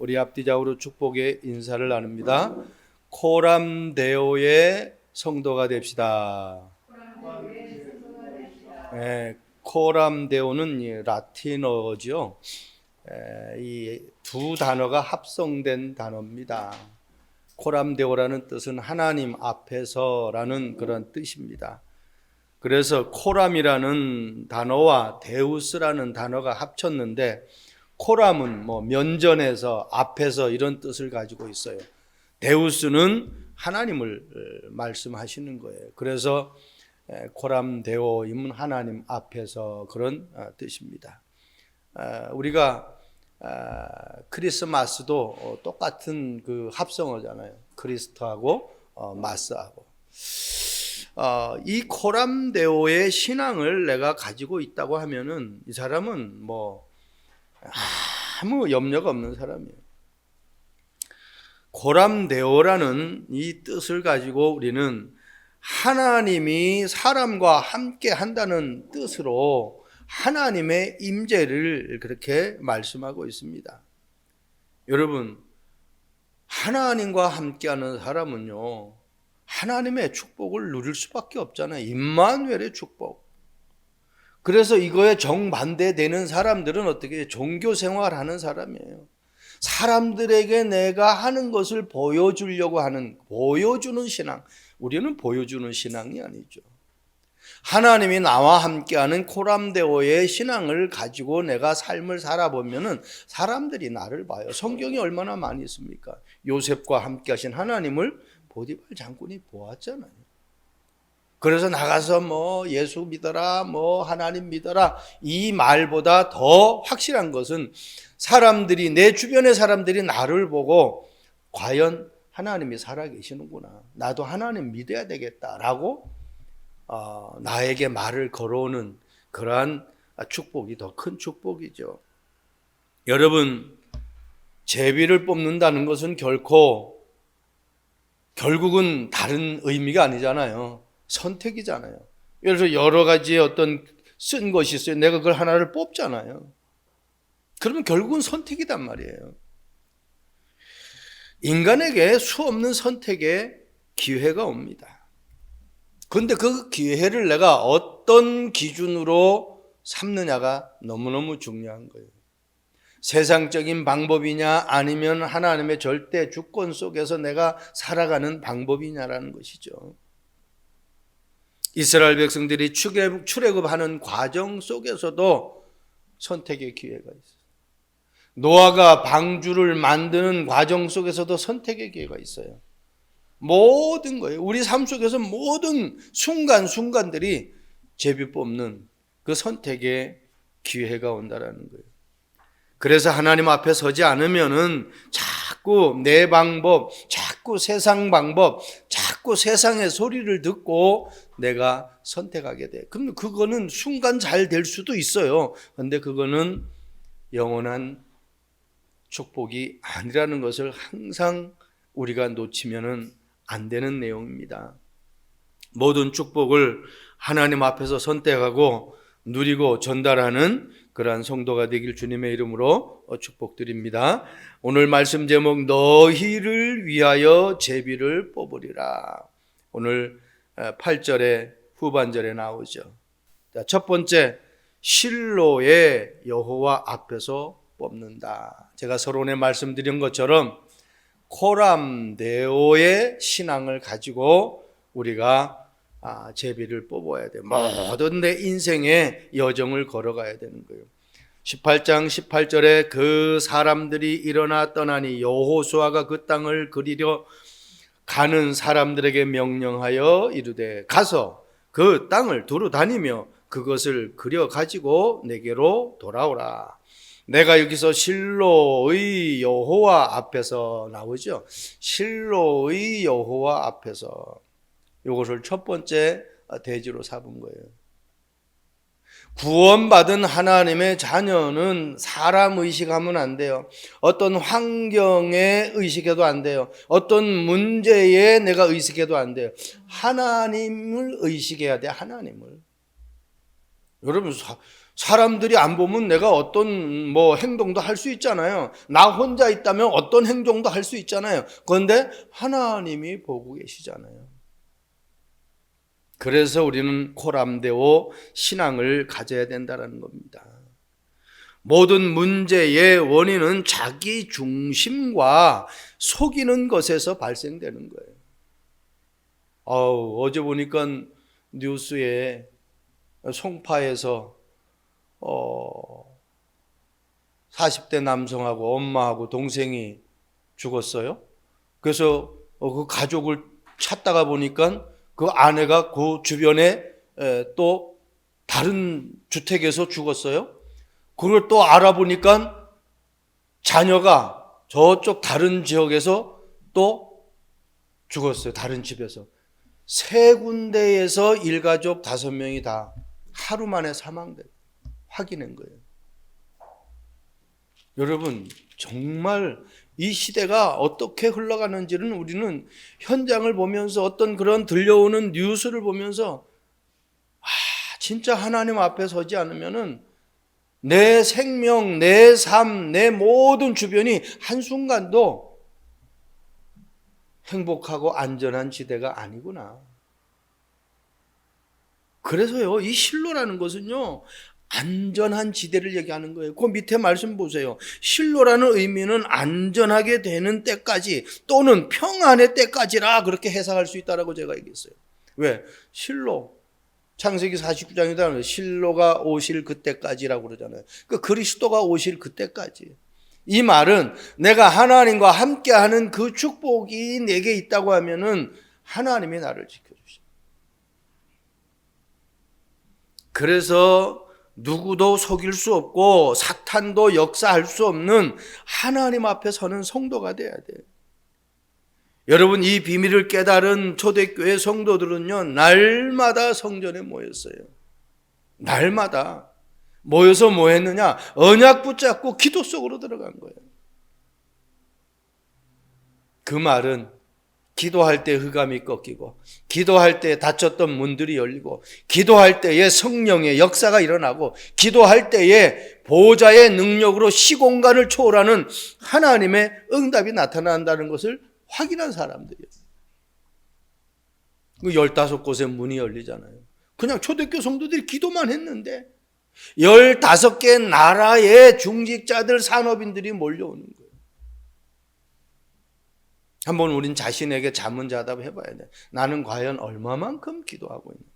우리 앞뒤좌우로 축복의 인사를 나눕니다. 코람데오의 성도가 됩시다. 코람데오는 라틴어죠. 이 두 단어가 합성된 단어입니다. 코람데오라는 뜻은 하나님 앞에서라는 그런 뜻입니다. 그래서 코람이라는 단어와 데우스라는 단어가 합쳤는데, 코람은 면전에서, 앞에서 이런 뜻을 가지고 있어요. 데우스는 하나님을 말씀하시는 거예요. 그래서 코람데오임은 하나님 앞에서 그런 뜻입니다. 우리가 크리스마스도 똑같은 그 합성어잖아요. 크리스트하고 마스하고. 이 코람데오의 신앙을 내가 가지고 있다고 하면은 이 사람은 아무 염려가 없는 사람이에요. 코람데오라는 이 뜻을 가지고 우리는 하나님이 사람과 함께 한다는 뜻으로 하나님의 임재를 그렇게 말씀하고 있습니다. 여러분, 하나님과 함께하는 사람은요, 하나님의 축복을 누릴 수밖에 없잖아요. 임마누엘의 축복. 그래서 이거에 정반대되는 사람들은 어떻게 종교 생활하는 사람이에요. 사람들에게 내가 하는 것을 보여주려고 하는, 보여주는 신앙. 우리는 보여주는 신앙이 아니죠. 하나님이 나와 함께하는 코람데오의 신앙을 가지고 내가 삶을 살아보면은 사람들이 나를 봐요. 성경이 얼마나 많이 있습니까? 요셉과 함께 하신 하나님을 보디발 장군이 보았잖아요. 그래서 나가서 예수 믿어라, 하나님 믿어라, 이 말보다 더 확실한 것은 사람들이, 내 주변의 사람들이 나를 보고 과연 하나님이 살아계시는구나, 나도 하나님 믿어야 되겠다라고 나에게 말을 걸어오는 그러한 축복이 더 큰 축복이죠. 여러분, 제비를 뽑는다는 것은 결국은 다른 의미가 아니잖아요. 선택이잖아요. 예를 들어서 여러 가지의 어떤 쓴 것이 있어요. 내가 그걸 하나를 뽑잖아요. 그러면 결국은 선택이단 말이에요. 인간에게 수없는 선택의 기회가 옵니다. 그런데 그 기회를 내가 어떤 기준으로 삼느냐가 너무너무 중요한 거예요. 세상적인 방법이냐, 아니면 하나님의 절대 주권 속에서 내가 살아가는 방법이냐라는 것이죠. 이스라엘 백성들이 출애굽하는 과정 속에서도 선택의 기회가 있어요. 노아가 방주를 만드는 과정 속에서도 선택의 기회가 있어요. 모든 거예요. 우리 삶 속에서 모든 순간순간들이 제비 뽑는 그 선택의 기회가 온다라는 거예요. 그래서 하나님 앞에 서지 않으면은 자꾸 내 방법, 자꾸 세상 방법, 자꾸 세상의 소리를 듣고 내가 선택하게 돼. 그럼 그거는 순간 잘 될 수도 있어요. 그런데 그거는 영원한 축복이 아니라는 것을 항상 우리가 놓치면은 안 되는 내용입니다. 모든 축복을 하나님 앞에서 선택하고 누리고 전달하는 그러한 성도가 되길 주님의 이름으로 축복드립니다. 오늘 말씀 제목, 너희를 위하여 제비를 뽑으리라. 오늘 8절의 후반절에 나오죠. 첫 번째, 실로의 여호와 앞에서 뽑는다. 제가 서론에 말씀드린 것처럼 코람데오의 신앙을 가지고 우리가 제비를 뽑아야 돼요. 모든 내 인생의 여정을 걸어가야 되는 거예요. 18장 18절에 그 사람들이 일어나 떠나니 여호수아가 그 땅을 그리려 가는 사람들에게 명령하여 이르되 가서 그 땅을 두루 다니며 그것을 그려 가지고 내게로 돌아오라. 내가 여기서 실로의 여호와 앞에서 나오죠. 실로의 여호와 앞에서, 이것을 첫 번째 대지로 삼은 거예요. 구원받은 하나님의 자녀는 사람 의식하면 안 돼요. 어떤 환경에 의식해도 안 돼요. 어떤 문제에 내가 의식해도 안 돼요. 하나님을 의식해야 돼. 하나님을. 여러분, 사람들이 안 보면 내가 어떤 행동도 할 수 있잖아요. 나 혼자 있다면 어떤 행동도 할 수 있잖아요. 그런데 하나님이 보고 계시잖아요. 그래서 우리는 코람데오 신앙을 가져야 된다는 겁니다. 모든 문제의 원인은 자기 중심과 속이는 것에서 발생되는 거예요. 어제 보니까 뉴스에 송파에서 40대 남성하고 엄마하고 동생이 죽었어요. 그래서 그 가족을 찾다가 보니까 그 아내가 그 주변에 또 다른 주택에서 죽었어요. 그걸 또 알아보니까 자녀가 저쪽 다른 지역에서 또 죽었어요. 다른 집에서. 세 군데에서 일가족 5명이 다 하루 만에 사망됐어요. 확인한 거예요. 여러분, 정말 이 시대가 어떻게 흘러가는지는 우리는 현장을 보면서 어떤 그런 들려오는 뉴스를 보면서 진짜 하나님 앞에 서지 않으면은 내 생명, 내 삶, 내 모든 주변이 한순간도 행복하고 안전한 지대가 아니구나. 그래서요, 이 실로라는 것은요, 안전한 지대를 얘기하는 거예요. 그 밑에 말씀 보세요. 실로라는 의미는 안전하게 되는 때까지 또는 평안의 때까지라 그렇게 해석할 수 있다라고 제가 얘기했어요. 왜? 실로. 창세기 49장에다 실로가 오실 그때까지라고 그러잖아요. 그 그리스도가 오실 그때까지. 이 말은 내가 하나님과 함께하는 그 축복이 내게 있다고 하면은 하나님이 나를 지켜주십니다. 그래서 누구도 속일 수 없고 사탄도 역사할 수 없는 하나님 앞에 서는 성도가 돼야 돼요. 여러분, 이 비밀을 깨달은 초대교회 성도들은요, 날마다 성전에 모였어요. 날마다 모여서 뭐 했느냐? 언약 붙잡고 기도 속으로 들어간 거예요. 그 말은 기도할 때 흑암이 꺾이고, 기도할 때 닫혔던 문들이 열리고, 기도할 때에 성령의 역사가 일어나고, 기도할 때에 보호자의 능력으로 시공간을 초월하는 하나님의 응답이 나타난다는 것을 확인한 사람들이에요. 15곳의 문이 열리잖아요. 그냥 초대교회 성도들이 기도만 했는데 15개 나라의 중직자들, 산업인들이 몰려오는 거예요. 한번 우린 자신에게 자문자답 해봐야 돼. 나는 과연 얼마만큼 기도하고 있는가?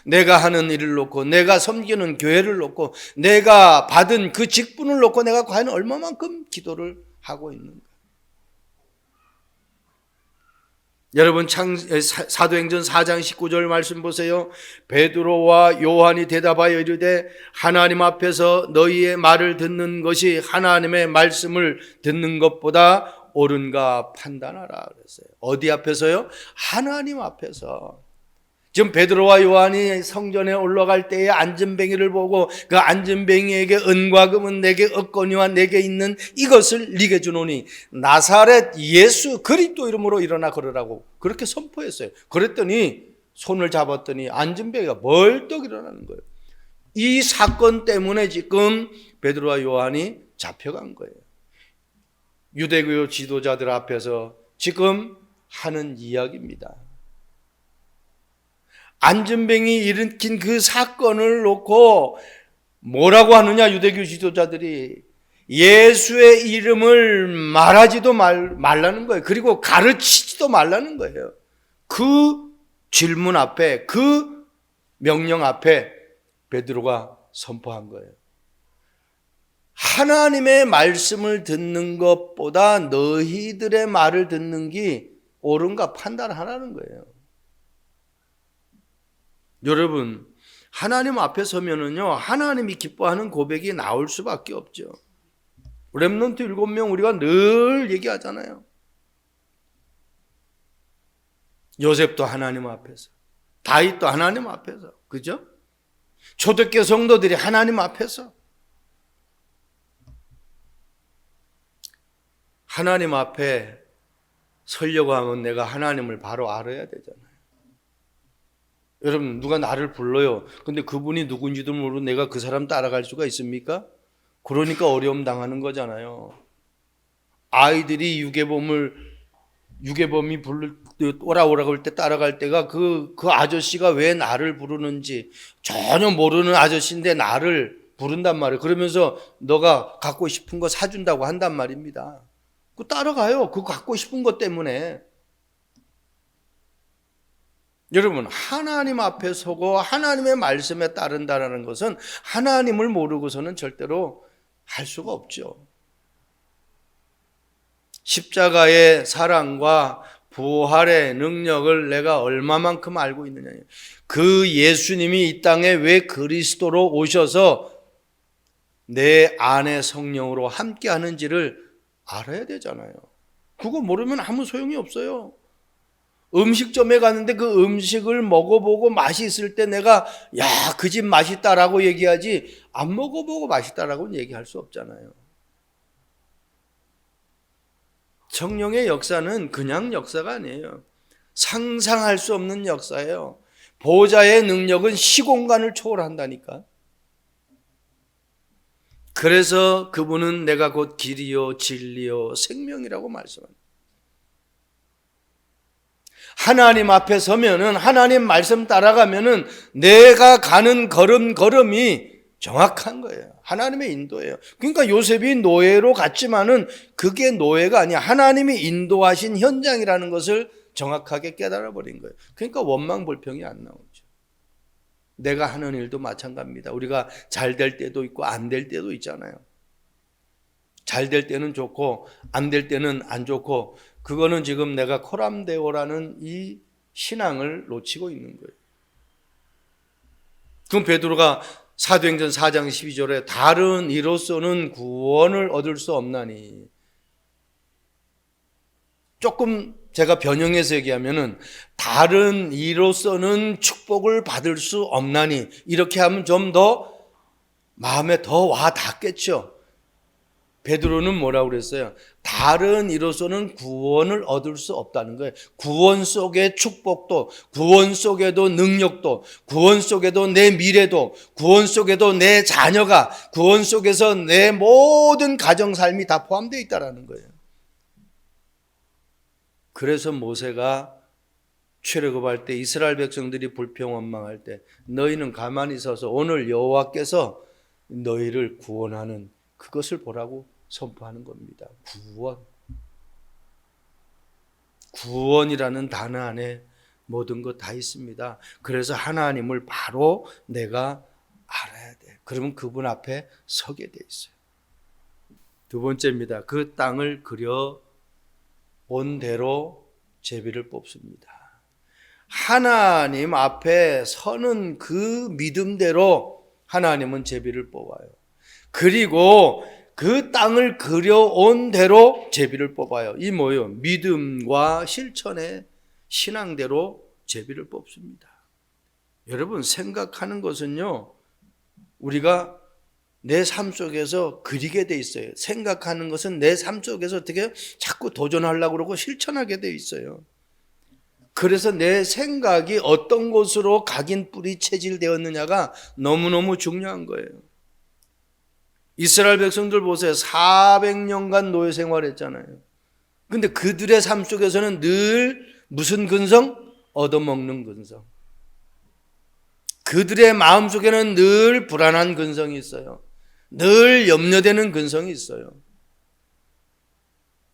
내가 하는 일을 놓고, 내가 섬기는 교회를 놓고, 내가 받은 그 직분을 놓고 내가 과연 얼마만큼 기도를 하고 있는가? 여러분, 사도행전 4장 19절 말씀 보세요. 베드로와 요한이 대답하여 이르되 하나님 앞에서 너희의 말을 듣는 것이 하나님의 말씀을 듣는 것보다 옳은가 판단하라 그랬어요. 어디 앞에서요? 하나님 앞에서. 지금 베드로와 요한이 성전에 올라갈 때에 안전뱅이를 보고 그 안전뱅이에게 은과 금은 내게 없거니와 내게 있는 이것을 네게 주노니 나사렛 예수 그리스도 이름으로 일어나 걸으라고 그렇게 선포했어요. 그랬더니 손을 잡았더니 안전뱅이가 벌떡 일어나는 거예요. 이 사건 때문에 지금 베드로와 요한이 잡혀간 거예요. 유대교 지도자들 앞에서 지금 하는 이야기입니다. 안전뱅이 일으킨 그 사건을 놓고 뭐라고 하느냐, 유대교 지도자들이. 예수의 이름을 말하지도 말라는 거예요. 그리고 가르치지도 말라는 거예요. 그 질문 앞에, 그 명령 앞에 베드로가 선포한 거예요. 하나님의 말씀을 듣는 것보다 너희들의 말을 듣는 게 옳은가 판단하라는 거예요. 여러분, 하나님 앞에 서면은요, 하나님이 기뻐하는 고백이 나올 수밖에 없죠. 렘넌트 7명 우리가 늘 얘기하잖아요. 요셉도 하나님 앞에서, 다윗도 하나님 앞에서, 그죠? 초대교회 성도들이 하나님 앞에서. 하나님 앞에 서려고 하면 내가 하나님을 바로 알아야 되잖아요. 여러분, 누가 나를 불러요. 근데 그분이 누군지도 모르고 내가 그 사람 따라갈 수가 있습니까? 그러니까 어려움 당하는 거잖아요. 아이들이 유괴범이 오라오라고 할 때 따라갈 때가 그 아저씨가 왜 나를 부르는지 전혀 모르는 아저씨인데 나를 부른단 말이에요. 그러면서 너가 갖고 싶은 거 사준다고 한단 말입니다. 그 따라가요. 그 갖고 싶은 것 때문에. 여러분, 하나님 앞에 서고 하나님의 말씀에 따른다는 것은 하나님을 모르고서는 절대로 할 수가 없죠. 십자가의 사랑과 부활의 능력을 내가 얼마만큼 알고 있느냐. 그 예수님이 이 땅에 왜 그리스도로 오셔서 내 안에 성령으로 함께 하는지를 알아야 되잖아요. 그거 모르면 아무 소용이 없어요. 음식점에 갔는데 그 음식을 먹어보고 맛이 있을 때 내가 야, 그 집 맛있다라고 얘기하지 안 먹어보고 맛있다라고는 얘기할 수 없잖아요. 성령의 역사는 그냥 역사가 아니에요. 상상할 수 없는 역사예요. 보좌의 능력은 시공간을 초월한다니까. 그래서 그분은 내가 곧 길이요 진리요 생명이라고 말씀합니다. 하나님 앞에 서면은 하나님 말씀 따라가면은 내가 가는 걸음걸음이 정확한 거예요. 하나님의 인도예요. 그러니까 요셉이 노예로 갔지만은 그게 노예가 아니야. 하나님이 인도하신 현장이라는 것을 정확하게 깨달아 버린 거예요. 그러니까 원망 불평이 안 나오죠. 내가 하는 일도 마찬가지입니다. 우리가 잘 될 때도 있고 안 될 때도 있잖아요. 잘 될 때는 좋고 안 될 때는 안 좋고, 그거는 지금 내가 코람데오라는 이 신앙을 놓치고 있는 거예요. 그럼 베드로가 사도행전 4장 12절에 다른 이로서는 구원을 얻을 수 없나니, 조금 제가 변형해서 얘기하면은 다른 이로서는 축복을 받을 수 없나니, 이렇게 하면 좀 더 마음에 더 와 닿겠죠. 베드로는 뭐라고 그랬어요? 다른 이로서는 구원을 얻을 수 없다는 거예요. 구원 속의 축복도, 구원 속에도 능력도, 구원 속에도 내 미래도, 구원 속에도 내 자녀가, 구원 속에서 내 모든 가정 삶이 다 포함되어 있다는 거예요. 그래서 모세가 출애굽할 때 이스라엘 백성들이 불평원망할 때 너희는 가만히 서서 오늘 여호와께서 너희를 구원하는 그것을 보라고 선포하는 겁니다. 구원이라는 단어 안에 모든 것 다 있습니다. 그래서 하나님을 바로 내가 알아야 돼. 그러면 그분 앞에 서게 돼 있어요. 두 번째입니다. 그 땅을 그려 온 대로 제비를 뽑습니다. 하나님 앞에 서는 그 믿음대로 하나님은 제비를 뽑아요. 그리고 그 땅을 그려온 대로 제비를 뽑아요. 이 뭐예요? 믿음과 실천의 신앙대로 제비를 뽑습니다. 여러분, 생각하는 것은요, 우리가 내 삶 속에서 그리게 돼 있어요. 생각하는 것은 내 삶 속에서 어떻게 자꾸 도전하려고 그러고 실천하게 돼 있어요. 그래서 내 생각이 어떤 곳으로 각인 뿌리 체질되었느냐가 너무너무 중요한 거예요. 이스라엘 백성들 보세요. 400년간 노예 생활했잖아요. 근데 그들의 삶 속에서는 늘 무슨 근성? 얻어먹는 근성. 그들의 마음 속에는 늘 불안한 근성이 있어요. 늘 염려되는 근성이 있어요.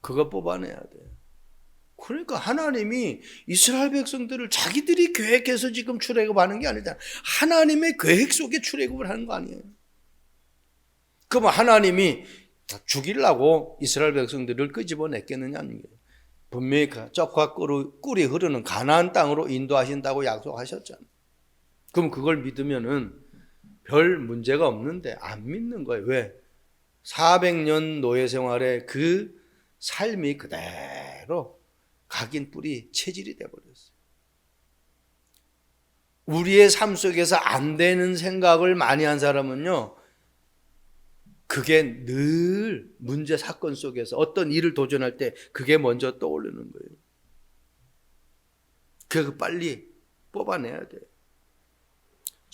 그거 뽑아내야 돼요. 그러니까 하나님이 이스라엘 백성들을 자기들이 계획해서 지금 출애굽하는 게 아니잖아요. 하나님의 계획 속에 출애굽을 하는 거 아니에요. 그럼 하나님이 죽이려고 이스라엘 백성들을 끄집어냈겠느냐는 거예요. 분명히 쩍과 꿀이 흐르는 가나안 땅으로 인도하신다고 약속하셨잖아요. 그럼 그걸 믿으면은 별 문제가 없는데 안 믿는 거예요. 왜? 400년 노예 생활의 그 삶이 그대로 각인 뿌리 체질이 되어버렸어요. 우리의 삶 속에서 안 되는 생각을 많이 한 사람은요, 그게 늘 문제 사건 속에서 어떤 일을 도전할 때 그게 먼저 떠오르는 거예요. 그거 빨리 뽑아내야 돼요.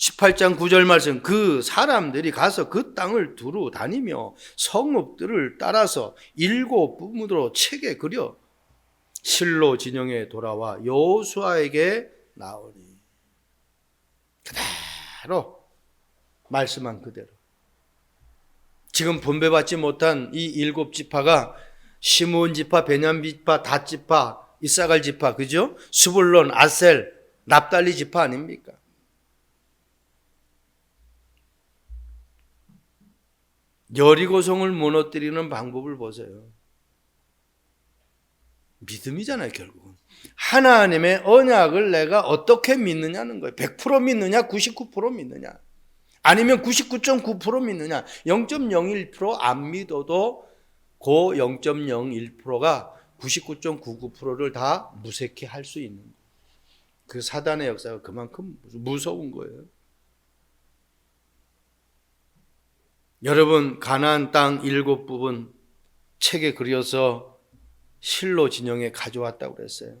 18장 9절 말씀, 그 사람들이 가서 그 땅을 두루 다니며 성읍들을 따라서 7부문으로 책에 그려 실로 진영에 돌아와 여호수아에게 나오니. 그대로 말씀한 그대로. 지금 분배받지 못한 이 7지파가 시므온 지파, 베냐민 지파, 닷 지파, 이사갈 지파, 그죠? 스불론, 아셀, 납달리 지파 아닙니까? 여리고성을 무너뜨리는 방법을 보세요. 믿음이잖아요, 결국은. 하나님의 언약을 내가 어떻게 믿느냐는 거예요. 100% 믿느냐, 99% 믿느냐, 아니면 99.9% 믿느냐. 0.01%안 믿어도 그 0.01%가 99.99%를 다 무색해 할 수 있는 거예요. 그 사단의 역사가 그만큼 무서운 거예요. 여러분, 가나안 땅 7부분 책에 그려서 실로 진영에 가져왔다고 그랬어요.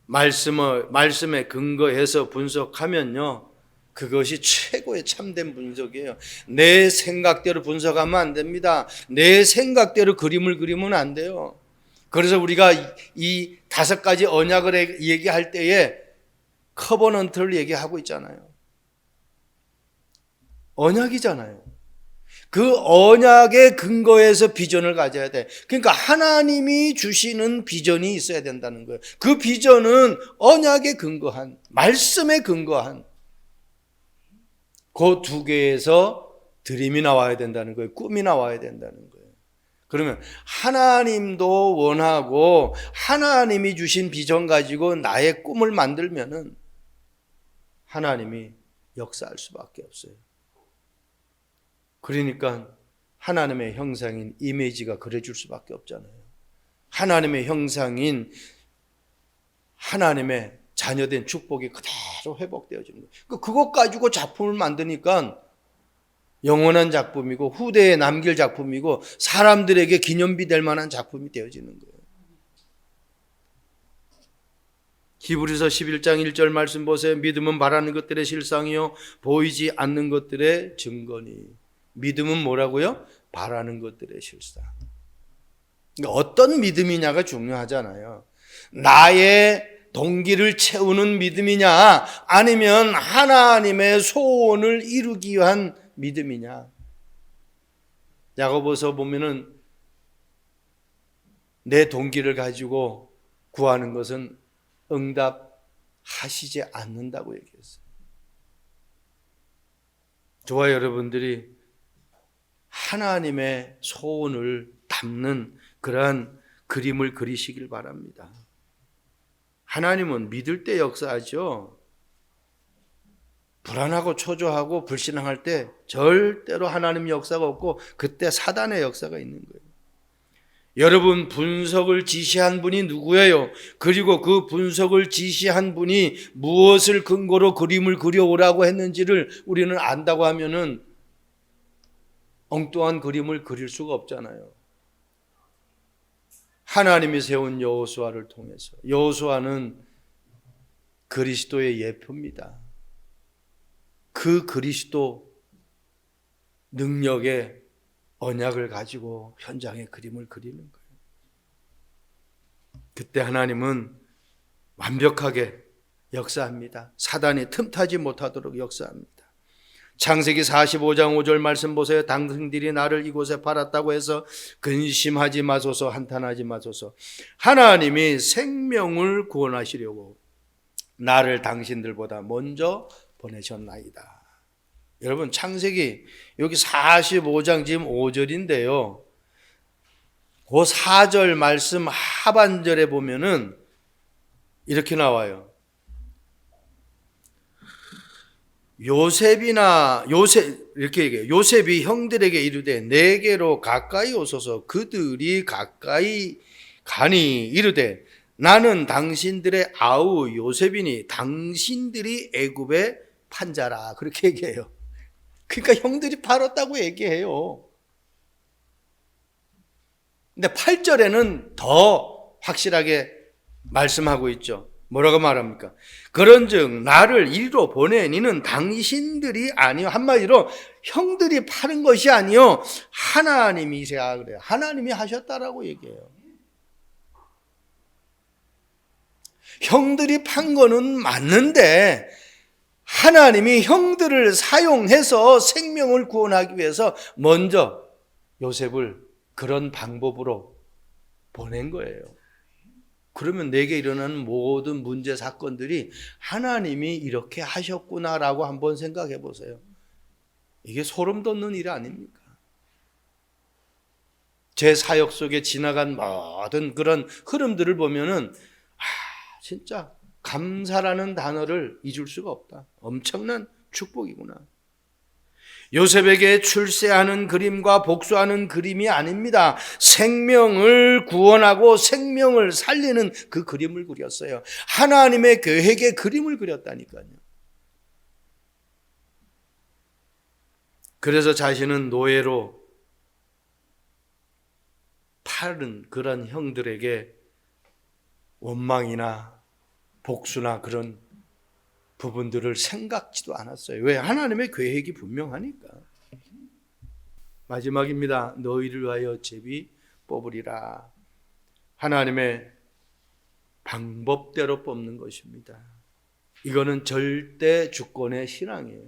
말씀에 근거해서 분석하면요, 그것이 최고의 참된 분석이에요. 내 생각대로 분석하면 안 됩니다. 내 생각대로 그림을 그리면 안 돼요. 그래서 우리가 이 5가지 언약을 얘기할 때에 커버넌트를 얘기하고 있잖아요. 언약이잖아요. 그 언약의 근거에서 비전을 가져야 돼. 그러니까 하나님이 주시는 비전이 있어야 된다는 거예요. 그 비전은 언약에 근거한, 말씀에 근거한 그 2개에서 드림이 나와야 된다는 거예요. 꿈이 나와야 된다는 거예요. 그러면 하나님도 원하고 하나님이 주신 비전 가지고 나의 꿈을 만들면은 하나님이 역사할 수밖에 없어요. 그러니까 하나님의 형상인 이미지가 그려줄 수밖에 없잖아요. 하나님의 형상인 하나님의 자녀된 축복이 그대로 회복되어지는 거예요. 그것 가지고 작품을 만드니까 영원한 작품이고 후대에 남길 작품이고 사람들에게 기념비 될 만한 작품이 되어지는 거예요. 히브리서 11장 1절 말씀 보세요. 믿음은 바라는 것들의 실상이요 보이지 않는 것들의 증거니. 믿음은 뭐라고요? 바라는 것들의 실상. 그러니까 어떤 믿음이냐가 중요하잖아요. 나의 동기를 채우는 믿음이냐, 아니면 하나님의 소원을 이루기 위한 믿음이냐. 야고보서 보면은 내 동기를 가지고 구하는 것은 응답하시지 않는다고 얘기했어요. 저와 여러분들이 하나님의 소원을 담는 그러한 그림을 그리시길 바랍니다. 하나님은 믿을 때 역사하죠. 불안하고 초조하고 불신앙할 때 절대로 하나님 역사가 없고 그때 사단의 역사가 있는 거예요. 여러분, 분석을 지시한 분이 누구예요? 그리고 그 분석을 지시한 분이 무엇을 근거로 그림을 그려오라고 했는지를 우리는 안다고 하면은 엉뚱한 그림을 그릴 수가 없잖아요. 하나님이 세운 여호수아를 통해서, 여호수아는 그리스도의 예표입니다. 그 그리스도 능력의 언약을 가지고 현장에 그림을 그리는 거예요. 그때 하나님은 완벽하게 역사합니다. 사단이 틈타지 못하도록 역사합니다. 창세기 45장 5절 말씀 보세요. 당신들이 나를 이곳에 팔았다고 해서 근심하지 마소서, 한탄하지 마소서. 하나님이 생명을 구원하시려고 나를 당신들보다 먼저 보내셨나이다. 여러분, 창세기 여기 45장 지금 5절인데요. 그 4절 말씀 하반절에 보면은 이렇게 나와요. 이렇게 얘기해요. 요셉이 형들에게 이르되 내게로 가까이 오소서. 그들이 가까이 가니 이르되 나는 당신들의 아우 요셉이니 당신들이 애굽의 판자라. 그렇게 얘기해요. 그러니까 형들이 팔았다고 얘기해요. 근데 8절에는 더 확실하게 말씀하고 있죠. 뭐라고 말합니까? 그런즉 나를 이리로 보내 이는 당신들이 아니요, 한마디로 형들이 파는 것이 아니요 하나님이세요. 그래요. 하나님이 하셨다라고 얘기해요. 형들이 판 거는 맞는데 하나님이 형들을 사용해서 생명을 구원하기 위해서 먼저 요셉을 그런 방법으로 보낸 거예요. 그러면 내게 일어나는 모든 문제 사건들이 하나님이 이렇게 하셨구나라고 한번 생각해 보세요. 이게 소름 돋는 일 아닙니까? 제 사역 속에 지나간 모든 그런 흐름들을 보면은 진짜 감사라는 단어를 잊을 수가 없다. 엄청난 축복이구나. 요셉에게 출세하는 그림과 복수하는 그림이 아닙니다. 생명을 구원하고 생명을 살리는 그 그림을 그렸어요. 하나님의 계획의 그림을 그렸다니까요. 그래서 자신은 노예로 팔은 그런 형들에게 원망이나 복수나 그런 부분들을 생각지도 않았어요. 왜? 하나님의 계획이 분명하니까. 마지막입니다. 너희를 위하여 제비 뽑으리라. 하나님의 방법대로 뽑는 것입니다. 이거는 절대 주권의 신앙이에요.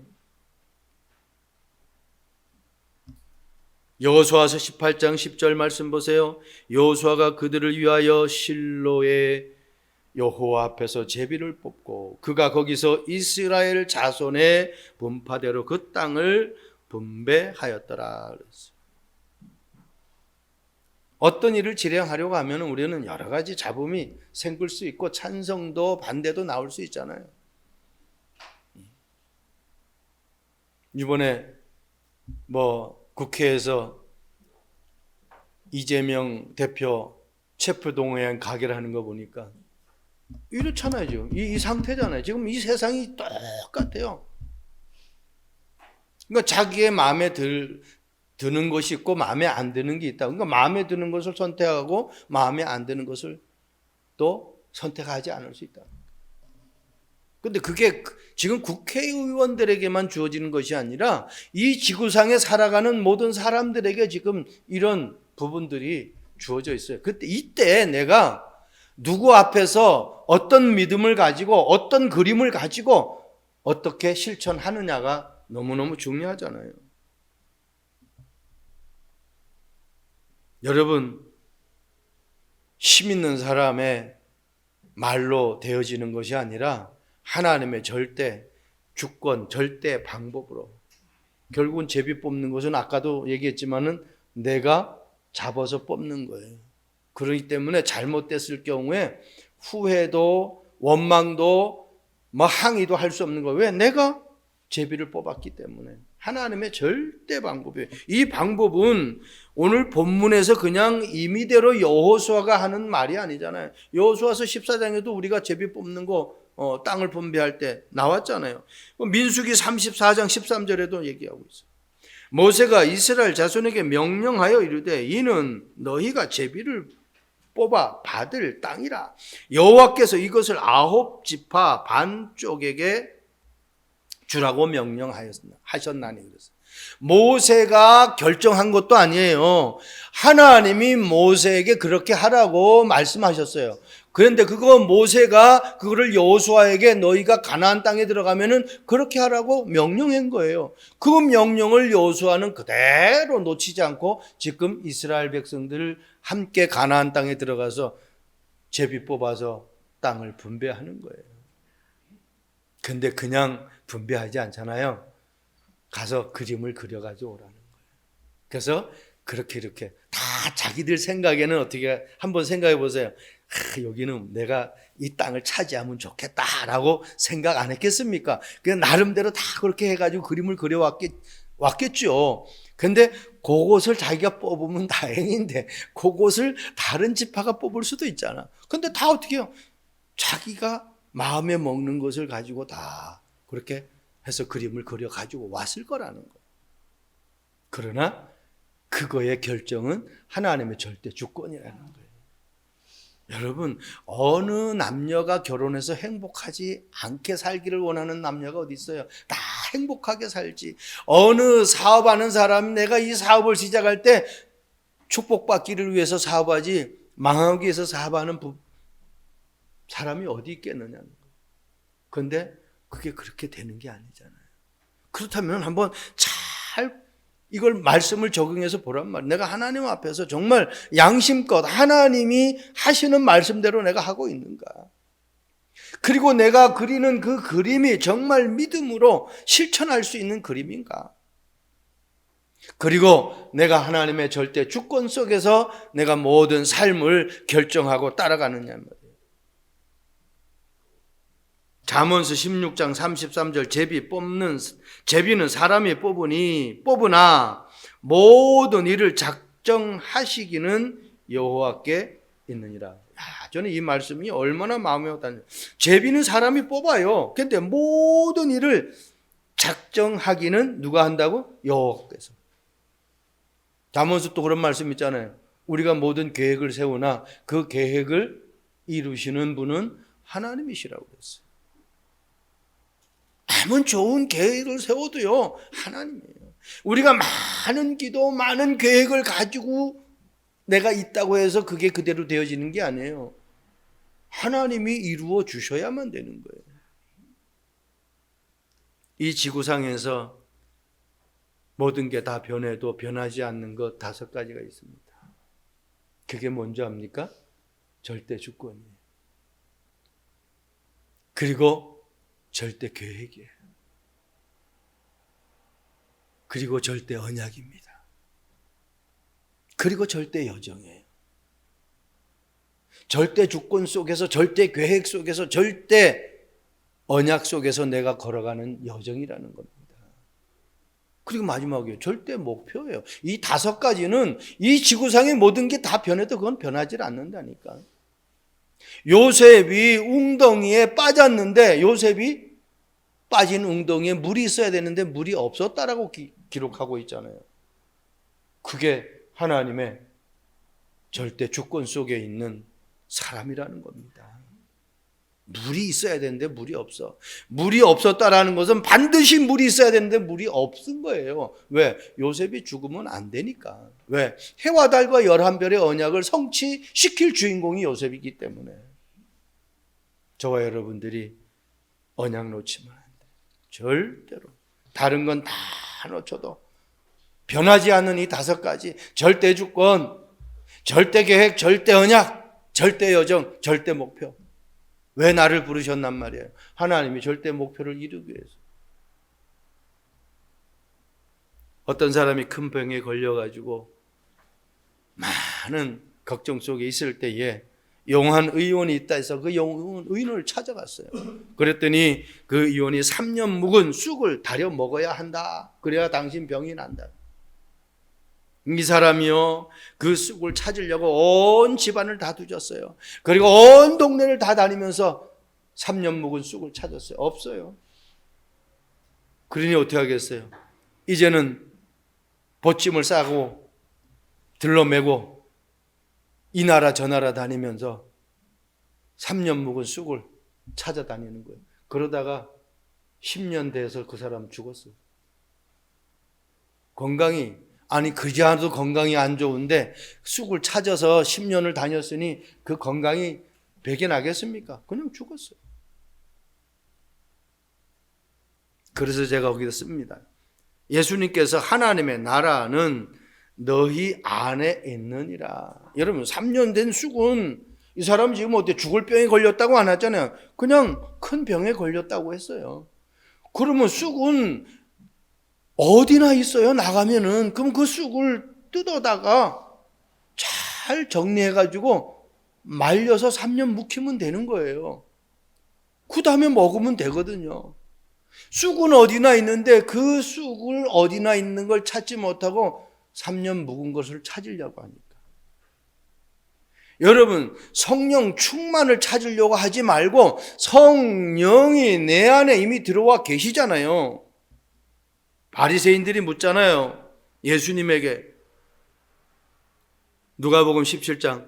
여호수아서 18장 10절 말씀 보세요. 여호수아가 그들을 위하여 실로의 여호와 앞에서 제비를 뽑고 그가 거기서 이스라엘 자손의 분파대로 그 땅을 분배하였더라 그랬어요. 어떤 일을 실행하려고 하면 우리는 여러 가지 잡음이 생길 수 있고 찬성도 반대도 나올 수 있잖아요. 이번에 국회에서 이재명 대표 체포동의안 가결 하는 거 보니까 이렇잖아요. 지금 이 상태잖아요. 지금 이 세상이 똑같아요. 그러니까 자기의 마음에 드는 것이 있고 마음에 안 드는 게 있다. 그러니까 마음에 드는 것을 선택하고 마음에 안 드는 것을 또 선택하지 않을 수 있다. 그런데 그게 지금 국회의원들에게만 주어지는 것이 아니라 이 지구상에 살아가는 모든 사람들에게 지금 이런 부분들이 주어져 있어요. 이때 내가 누구 앞에서 어떤 믿음을 가지고 어떤 그림을 가지고 어떻게 실천하느냐가 너무너무 중요하잖아요. 여러분, 힘 있는 사람의 말로 되어지는 것이 아니라 하나님의 절대 주권, 절대 방법으로. 결국은 제비 뽑는 것은 아까도 얘기했지만은 내가 잡아서 뽑는 거예요. 그렇기 때문에 잘못됐을 경우에 후회도 원망도 항의도 할 수 없는 거예요. 왜? 내가 제비를 뽑았기 때문에. 하나님의 절대 방법이에요. 이 방법은 오늘 본문에서 그냥 임의대로 여호수아가 하는 말이 아니잖아요. 여호수아서 14장에도 우리가 제비 뽑는 거 땅을 분배할 때 나왔잖아요. 민수기 34장 13절에도 얘기하고 있어요. 모세가 이스라엘 자손에게 명령하여 이르되 이는 너희가 제비를 뽑아 받을 땅이라. 여호와께서 이것을 9지파 반쪽에게 주라고 명령하셨나니 그랬어요. 모세가 결정한 것도 아니에요. 하나님이 모세에게 그렇게 하라고 말씀하셨어요. 그런데 그거 모세가 그거를 여호수아에게 너희가 가나안 땅에 들어가면은 그렇게 하라고 명령한 거예요. 그 명령을 여호수아는 그대로 놓치지 않고 지금 이스라엘 백성들을 함께 가나안 땅에 들어가서 제비 뽑아서 땅을 분배하는 거예요. 근데 그냥 분배하지 않잖아요. 가서 그림을 그려가지고 오라는 거예요. 그래서 이렇게 다 자기들 생각에는 어떻게 한번 생각해 보세요. 여기는 내가 이 땅을 차지하면 좋겠다라고 생각 안 했겠습니까? 그냥 나름대로 다 그렇게 해가지고 그림을 그려왔겠죠. 근데 그곳을 자기가 뽑으면 다행인데 그곳을 다른 지파가 뽑을 수도 있잖아. 근데 다 어떻게 해요? 자기가 마음에 먹는 것을 가지고 다 그렇게 해서 그림을 그려가지고 왔을 거라는 거예요. 그러나 그거의 결정은 하나님의 절대 주권이라는 거예요. 여러분, 어느 남녀가 결혼해서 행복하지 않게 살기를 원하는 남녀가 어디 있어요? 다 행복하게 살지. 어느 사업하는 사람이 내가 이 사업을 시작할 때 축복받기를 위해서 사업하지 망하기 위해서 사업하는 사람이 어디 있겠느냐는 거예요. 그런데 그게 그렇게 되는 게 아니잖아요. 그렇다면 한번 잘 이걸 말씀을 적용해서 보란 말이에요. 내가 하나님 앞에서 정말 양심껏 하나님이 하시는 말씀대로 내가 하고 있는가? 그리고 내가 그리는 그 그림이 정말 믿음으로 실천할 수 있는 그림인가? 그리고 내가 하나님의 절대 주권 속에서 내가 모든 삶을 결정하고 따라가느냐 말이에요. 잠언서 16장 33절 제비는 사람이 뽑으나 모든 일을 작정하시기는 여호와께 있느니라. 저는 이 말씀이 얼마나 마음에 와닿냐. 제비는 사람이 뽑아요. 근데 모든 일을 작정하기는 누가 한다고? 여호와께서. 잠언서 또 그런 말씀 있잖아요. 우리가 모든 계획을 세우나 그 계획을 이루시는 분은 하나님이시라고 그랬어요. 아무리 좋은 계획을 세워도요, 하나님이에요. 우리가 많은 기도, 많은 계획을 가지고 내가 있다고 해서 그게 그대로 되어지는 게 아니에요. 하나님이 이루어 주셔야만 되는 거예요. 이 지구상에서 모든 게 다 변해도 변하지 않는 것 5가지가 있습니다. 그게 뭔지 압니까? 절대 주권이에요. 그리고 절대 계획이에요. 그리고 절대 언약입니다. 그리고 절대 여정이에요. 절대 주권 속에서, 절대 계획 속에서, 절대 언약 속에서 내가 걸어가는 여정이라는 겁니다. 그리고 마지막이에요. 절대 목표예요. 이 5가지는 이 지구상의 모든 게 다 변해도 그건 변하지 않는다니까. 요셉이 웅덩이에 빠졌는데 요셉이 빠진 웅덩이에 물이 있어야 되는데 물이 없었다라고 기록하고 있잖아요. 그게 하나님의 절대 주권 속에 있는 사람이라는 겁니다. 물이 있어야 되는데 물이 없어. 물이 없었다라는 것은 반드시 물이 있어야 되는데 물이 없은 거예요. 왜? 요셉이 죽으면 안 되니까. 왜? 해와 달과 11별의 언약을 성취시킬 주인공이 요셉이기 때문에. 저와 여러분들이 언약 놓치면 안 돼요. 절대로. 다른 건 다 놓쳐도 변하지 않는 이 5가지, 절대 주권, 절대 계획, 절대 언약, 절대 여정, 절대 목표. 왜 나를 부르셨단 말이에요? 하나님이 절대 목표를 이루기 위해서. 어떤 사람이 큰 병에 걸려가지고 많은 걱정 속에 있을 때에 용한 의원이 있다 해서 그 용한 의원을 찾아갔어요. 그랬더니 그 의원이 3년 묵은 쑥을 다려 먹어야 한다. 그래야 당신 병이 난다. 이 사람이요, 그 쑥을 찾으려고 온 집안을 다 뒤졌어요. 그리고 온 동네를 다 다니면서 3년 묵은 쑥을 찾았어요. 없어요. 그러니 어떻게 하겠어요? 이제는 보찜을 싸고 들러매고 이 나라 저 나라 다니면서 3년 묵은 쑥을 찾아다니는 거예요. 그러다가 10년 돼서 그 사람 죽었어요. 그지 않아도 건강이 안 좋은데 쑥을 찾아서 10년을 다녔으니 그 건강이 배게 나겠습니까? 그냥 죽었어요. 그래서 제가 거기다 씁니다. 예수님께서 하나님의 나라는 너희 안에 있느니라. 여러분, 3년 된 쑥은 이 사람 지금 어때? 죽을 병에 걸렸다고 안 하잖아요. 그냥 큰 병에 걸렸다고 했어요. 그러면 쑥은 어디나 있어요, 나가면은. 그럼 그 쑥을 뜯어다가 잘 정리해가지고 말려서 3년 묵히면 되는 거예요. 그 다음에 먹으면 되거든요. 쑥은 어디나 있는데 그 쑥을 어디나 있는 걸 찾지 못하고 3년 묵은 것을 찾으려고 하니까. 여러분, 성령 충만을 찾으려고 하지 말고 성령이 내 안에 이미 들어와 계시잖아요. 바리새인들이 묻잖아요. 예수님에게. 누가복음 17장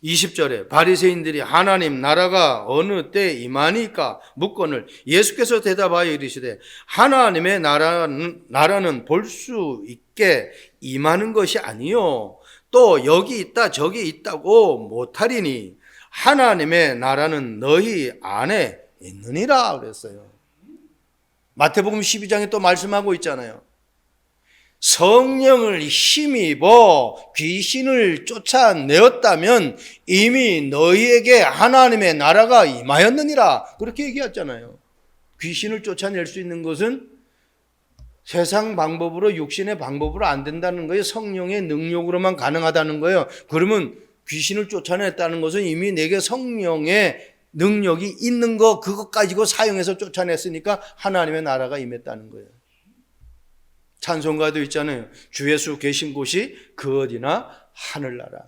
20절에 바리새인들이 하나님 나라가 어느 때 임하니까 묻거늘 예수께서 대답하여 이르시되 하나님의 나라는 볼 수 있게 임하는 것이 아니요 또 여기 있다 저기 있다고 못하리니 하나님의 나라는 너희 안에 있느니라 그랬어요. 마태복음 12장에 또 말씀하고 있잖아요. 성령을 힘입어 귀신을 쫓아내었다면 이미 너희에게 하나님의 나라가 임하였느니라 그렇게 얘기했잖아요. 귀신을 쫓아낼 수 있는 것은 세상 방법으로 육신의 방법으로 안 된다는 거예요. 성령의 능력으로만 가능하다는 거예요. 그러면 귀신을 쫓아냈다는 것은 이미 내게 성령의 능력이 있는 거 그것 가지고 사용해서 쫓아냈으니까 하나님의 나라가 임했다는 거예요. 찬송가도 있잖아요. 주 예수 계신 곳이 그 어디나 하늘나라.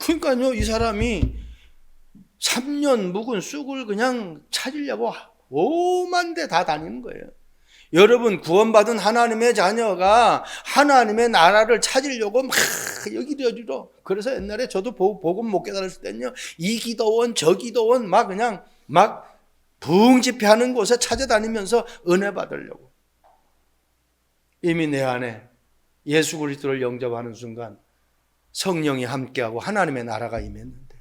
그러니까요, 이 사람이 3년 묵은 쑥을 그냥 찾으려고 오만 데 다 다니는 거예요. 여러분, 구원받은 하나님의 자녀가 하나님의 나라를 찾으려고 막 여기저기로, 그래서 옛날에 저도 복음 못 깨달았을 때는요, 이 기도원 저 기도원 막 그냥 막 부흥집회하는 곳에 찾아다니면서 은혜 받으려고. 이미 내 안에 예수 그리스도를 영접하는 순간 성령이 함께하고 하나님의 나라가 임했는데,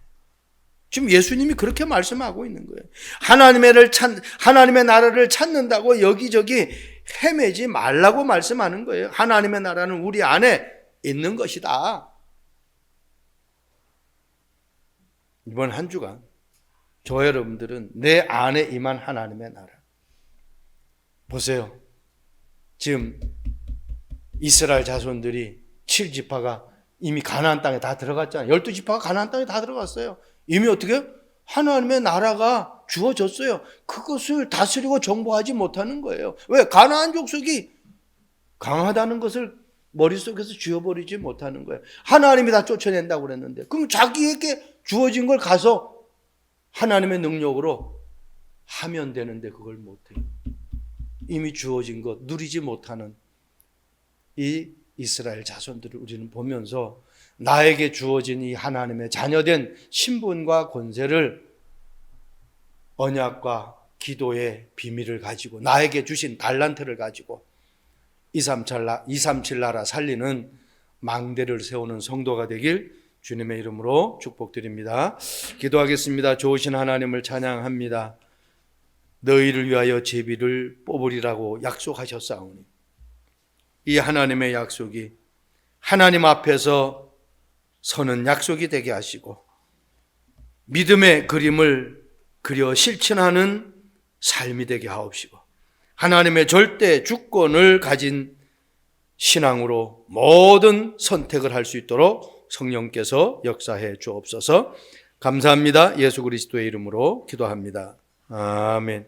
지금 예수님이 그렇게 말씀하고 있는 거예요. 하나님의 나라를 찾는다고 여기저기 헤매지 말라고 말씀하는 거예요. 하나님의 나라는 우리 안에 있는 것이다. 이번 한 주간 저 여러분들은 내 안에 임한 하나님의 나라 보세요. 지금 이스라엘 자손들이 7지파가 이미 가나안 땅에 다 들어갔잖아요. 12지파가 가나안 땅에 다 들어갔어요. 이미 어떻게? 하나님의 나라가 주어졌어요. 그것을 다스리고 정복하지 못하는 거예요. 왜? 가나안 족속이 강하다는 것을 머릿속에서 지워버리지 못하는 거예요. 하나님이 다 쫓아낸다고 그랬는데, 그럼 자기에게 주어진 걸 가서 하나님의 능력으로 하면 되는데 그걸 못해요. 이미 주어진 것 누리지 못하는 이 이스라엘 자손들을 우리는 보면서 나에게 주어진 이 하나님의 자녀된 신분과 권세를, 언약과 기도의 비밀을 가지고 나에게 주신 달란트를 가지고 237 나라 살리는 망대를 세우는 성도가 되길 주님의 이름으로 축복드립니다. 기도하겠습니다. 좋으신 하나님을 찬양합니다. 너희를 위하여 제비를 뽑으리라고 약속하셨사오니 이 하나님의 약속이 하나님 앞에서 서는 약속이 되게 하시고 믿음의 그림을 그려 실천하는 삶이 되게 하옵시고 하나님의 절대 주권을 가진 신앙으로 모든 선택을 할 수 있도록 성령께서 역사해 주옵소서. 감사합니다. 예수 그리스도의 이름으로 기도합니다. 아멘.